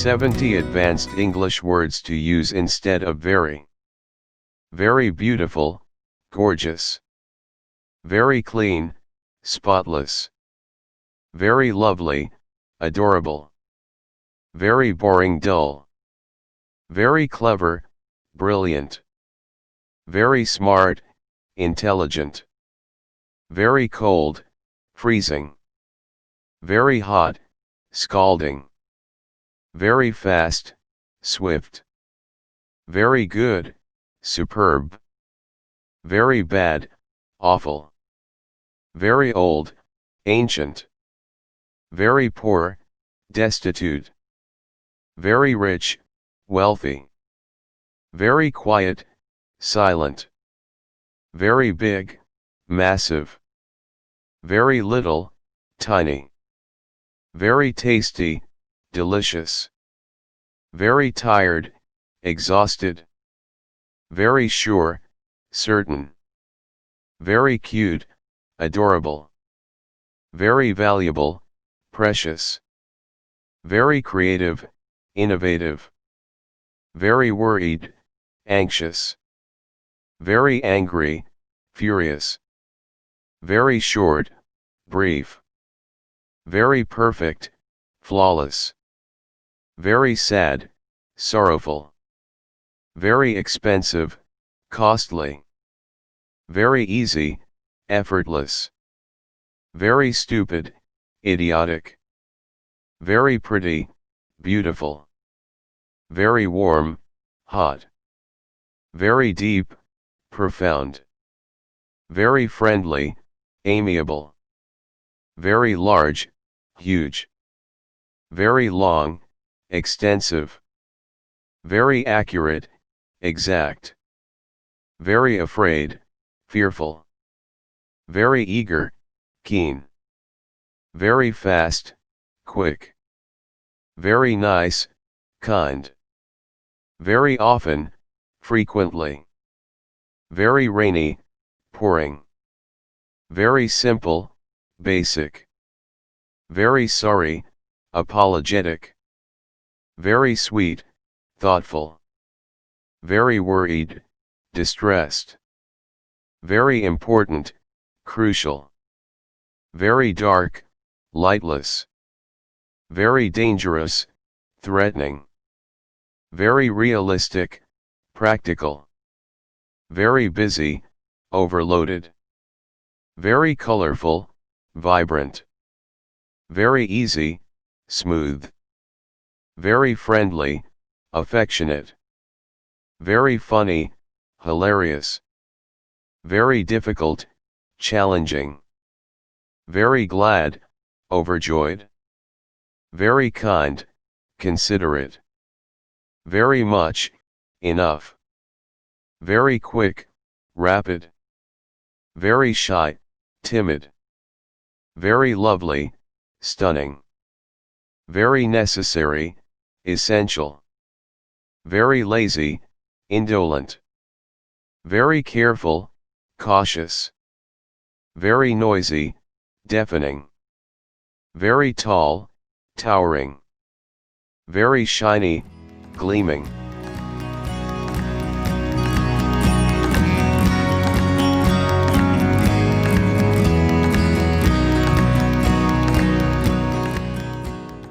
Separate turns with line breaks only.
70 advanced English words to use instead of very. Very beautiful, gorgeous. Very clean, spotless. Very lovely, adorable. Very boring, dull. Very clever, brilliant. Very smart, intelligent. Very cold, freezing. Very hot, scalding. Very fast, swift. Very good, superb. Very bad, awful. Very old, ancient. Very poor, destitute. Very rich, wealthy. Very quiet, silent. Very big, massive. Very little, tiny. Very tasty, delicious. Very tired, exhausted. Very sure, certain. Very cute, adorable. Very valuable, precious. Very creative, innovative. Very worried, anxious. Very angry, furious. Very short, brief. Very perfect, flawless. Very sad, sorrowful. Very expensive, costly. Very easy, effortless. Very stupid, idiotic. Very pretty, beautiful. Very warm, hot. Very deep, profound. Very friendly, amiable. Very large, huge. Very long, extensive. Very accurate, exact. Very afraid, fearful. Very eager, keen. Very fast, quick. Very nice, kind. Very often, frequently. Very rainy, pouring. Very simple, basic. Very sorry, apologetic. Very sweet, thoughtful. Very worried, distressed. Very important, crucial. Very dark, lightless. Very dangerous, threatening. Very realistic, practical. Very busy, overloaded. Very colorful, vibrant. Very easy, smooth. Very friendly, affectionate. Very funny, hilarious. Very difficult, challenging. Very glad, overjoyed. Very kind, considerate. Very much, enough. Very quick, rapid. Very shy, timid. Very lovely, stunning. Very necessary, essential. Very lazy, indolent. Very careful, cautious. Very noisy, deafening. Very tall, towering. Very shiny, gleaming.